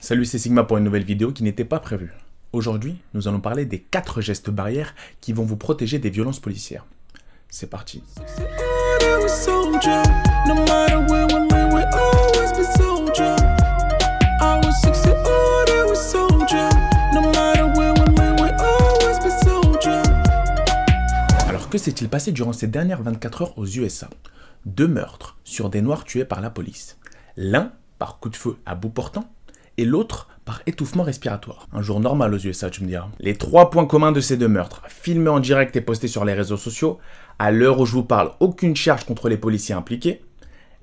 Salut, c'est Sigma pour une nouvelle vidéo qui n'était pas prévue. Aujourd'hui, nous allons parler des 4 gestes barrières qui vont vous protéger des violences policières. C'est parti. Alors que s'est-il passé durant ces dernières 24 heures aux USA? 2 meurtres sur des Noirs tués par la police. L'un par coup de feu à bout portant et l'autre par étouffement respiratoire. Un jour normal aux USA, tu me diras. Les 3 points communs de ces 2 meurtres, filmés en direct et postés sur les réseaux sociaux, à l'heure où je vous parle, aucune charge contre les policiers impliqués,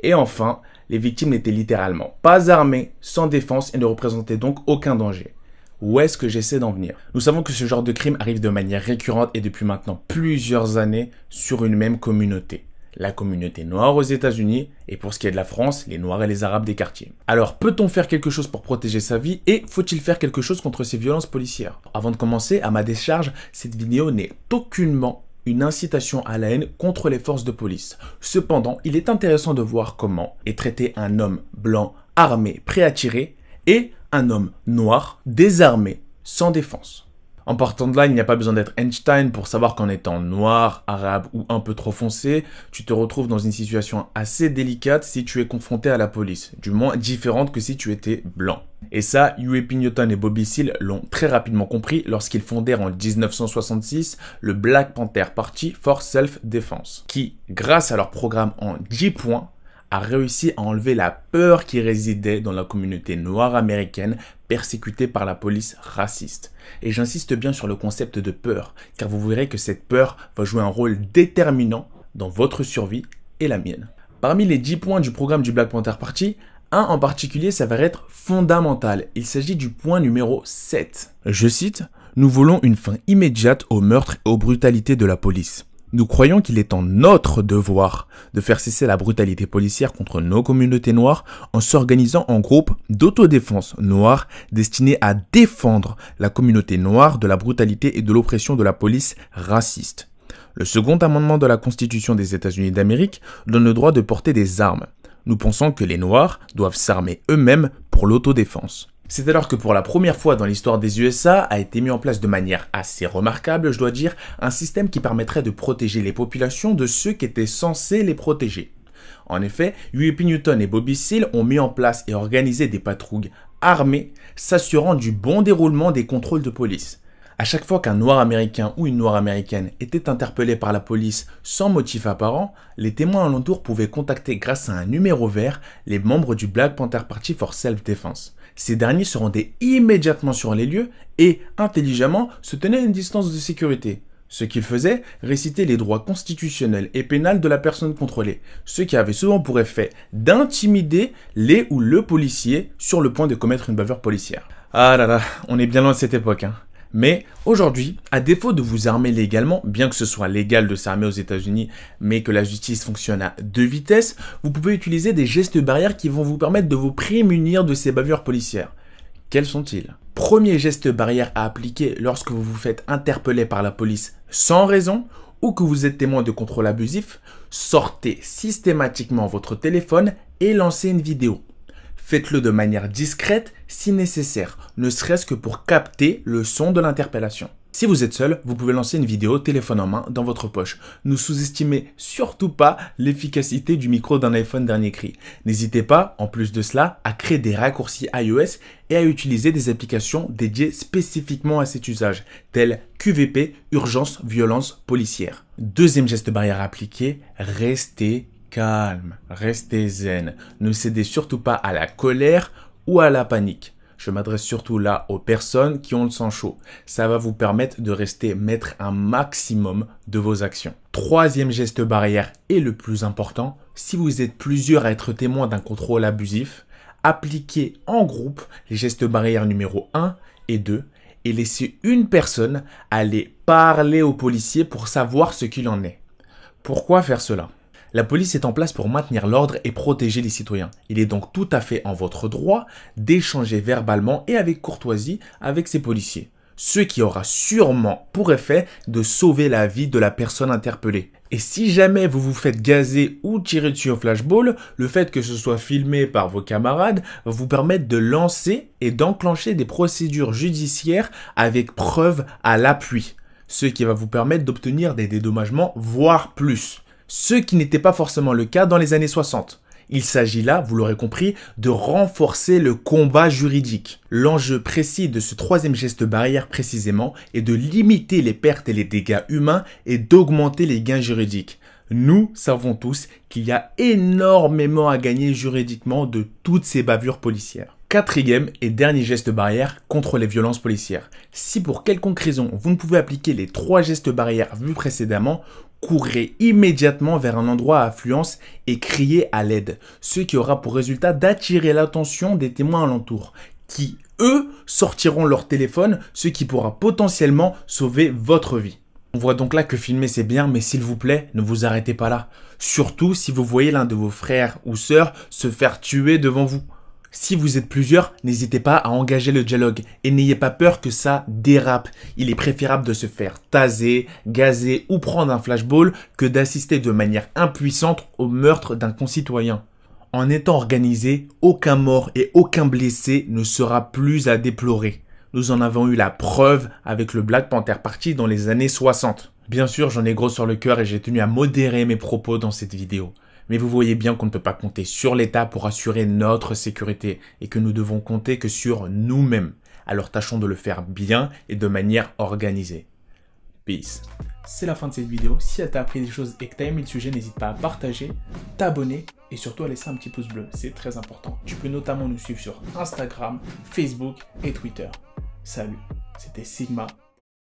et enfin, les victimes n'étaient littéralement pas armées, sans défense et ne représentaient donc aucun danger. Où est-ce que j'essaie d'en venir? Nous savons que ce genre de crime arrive de manière récurrente et depuis maintenant plusieurs années sur une même communauté. La communauté noire aux États-Unis et pour ce qui est de la France, les Noirs et les Arabes des quartiers. Alors, peut-on faire quelque chose pour protéger sa vie et faut-il faire quelque chose contre ces violences policières? Avant de commencer, à ma décharge, cette vidéo n'est aucunement une incitation à la haine contre les forces de police. Cependant, il est intéressant de voir comment est traité un homme blanc armé, prêt à tirer et un homme noir désarmé, sans défense. En partant de là, il n'y a pas besoin d'être Einstein pour savoir qu'en étant noir, arabe ou un peu trop foncé, tu te retrouves dans une situation assez délicate si tu es confronté à la police, du moins différente que si tu étais blanc. Et ça, Huey P. Newton et Bobby Seale l'ont très rapidement compris lorsqu'ils fondèrent en 1966 le Black Panther Party for Self-Defense, qui, grâce à leur programme en 10 points, a réussi à enlever la peur qui résidait dans la communauté noire américaine persécutée par la police raciste. Et j'insiste bien sur le concept de peur, car vous verrez que cette peur va jouer un rôle déterminant dans votre survie et la mienne. Parmi les 10 points du programme du Black Panther Party, un en particulier s'avère être fondamental. Il s'agit du point numéro 7. Je cite, « Nous voulons une fin immédiate aux meurtres et aux brutalités de la police. Nous croyons qu'il est en notre devoir de faire cesser la brutalité policière contre nos communautés noires en s'organisant en groupes d'autodéfense noirs destinés à défendre la communauté noire de la brutalité et de l'oppression de la police raciste. Le second amendement de la Constitution des États-Unis d'Amérique donne le droit de porter des armes. Nous pensons que les Noirs doivent s'armer eux-mêmes pour l'autodéfense. » C'est alors que pour la première fois dans l'histoire des USA a été mis en place de manière assez remarquable, je dois dire, un système qui permettrait de protéger les populations de ceux qui étaient censés les protéger. En effet, Huey P. Newton et Bobby Seale ont mis en place et organisé des patrouilles armées, s'assurant du bon déroulement des contrôles de police. À chaque fois qu'un Noir américain ou une Noire américaine était interpellé par la police sans motif apparent, les témoins alentours pouvaient contacter grâce à un numéro vert les membres du Black Panther Party for Self-Defense. Ces derniers se rendaient immédiatement sur les lieux et, intelligemment, se tenaient à une distance de sécurité. Ce qu'ils faisaient, réciter les droits constitutionnels et pénals de la personne contrôlée, ce qui avait souvent pour effet d'intimider les ou le policier sur le point de commettre une bavure policière. Ah là là, on est bien loin de cette époque, hein. Mais aujourd'hui, à défaut de vous armer légalement, bien que ce soit légal de s'armer aux États-Unis, mais que la justice fonctionne à 2 vitesses, vous pouvez utiliser des gestes barrières qui vont vous permettre de vous prémunir de ces bavures policières. Quels sont-ils? Premier geste barrière à appliquer lorsque vous vous faites interpeller par la police sans raison ou que vous êtes témoin de contrôle abusif, sortez systématiquement votre téléphone et lancez une vidéo. Faites-le de manière discrète si nécessaire, ne serait-ce que pour capter le son de l'interpellation. Si vous êtes seul, vous pouvez lancer une vidéo téléphone en main dans votre poche. Ne sous-estimez surtout pas l'efficacité du micro d'un iPhone dernier cri. N'hésitez pas, en plus de cela, à créer des raccourcis iOS et à utiliser des applications dédiées spécifiquement à cet usage, telles QVP, Urgence, Violence Policière. Deuxième geste barrière à appliquer, restez calme, restez zen, ne cédez surtout pas à la colère ou à la panique. Je m'adresse surtout là aux personnes qui ont le sang chaud. Ça va vous permettre de rester maître un maximum de vos actions. Troisième geste barrière et le plus important, si vous êtes plusieurs à être témoins d'un contrôle abusif, appliquez en groupe les gestes barrières numéro 1 et 2 et laissez une personne aller parler au policier pour savoir ce qu'il en est. Pourquoi faire cela ? La police est en place pour maintenir l'ordre et protéger les citoyens. Il est donc tout à fait en votre droit d'échanger verbalement et avec courtoisie avec ces policiers. ce qui aura sûrement pour effet de sauver la vie de la personne interpellée. Et si jamais vous vous faites gazer ou tirer dessus au flashball, le fait que ce soit filmé par vos camarades va vous permettre de lancer et d'enclencher des procédures judiciaires avec preuve à l'appui, ce qui va vous permettre d'obtenir des dédommagements, voire plus. Ce qui n'était pas forcément le cas dans les années 60. Il s'agit là, vous l'aurez compris, de renforcer le combat juridique. L'enjeu précis de ce troisième geste barrière précisément est de limiter les pertes et les dégâts humains et d'augmenter les gains juridiques. Nous savons tous qu'il y a énormément à gagner juridiquement de toutes ces bavures policières. Quatrième et dernier geste barrière contre les violences policières. Si pour quelconque raison vous ne pouvez appliquer les 3 gestes barrières vus précédemment, courez immédiatement vers un endroit à affluence et criez à l'aide, ce qui aura pour résultat d'attirer l'attention des témoins alentours, qui, eux, sortiront leur téléphone, ce qui pourra potentiellement sauver votre vie. On voit donc là que filmer c'est bien, mais s'il vous plaît, ne vous arrêtez pas là. Surtout si vous voyez l'un de vos frères ou sœurs se faire tuer devant vous. Si vous êtes plusieurs, n'hésitez pas à engager le dialogue et n'ayez pas peur que ça dérape. Il est préférable de se faire taser, gazer ou prendre un flashball que d'assister de manière impuissante au meurtre d'un concitoyen. En étant organisé, aucun mort et aucun blessé ne sera plus à déplorer. Nous en avons eu la preuve avec le Black Panther Party dans les années 60. Bien sûr, j'en ai gros sur le cœur et j'ai tenu à modérer mes propos dans cette vidéo. Mais vous voyez bien qu'on ne peut pas compter sur l'État pour assurer notre sécurité et que nous devons compter que sur nous-mêmes. Alors tâchons de le faire bien et de manière organisée. Peace. C'est la fin de cette vidéo. Si elle t'a appris des choses et que tu as aimé le sujet, n'hésite pas à partager, t'abonner et surtout à laisser un petit pouce bleu. C'est très important. Tu peux notamment nous suivre sur Instagram, Facebook et Twitter. Salut, c'était Sigma.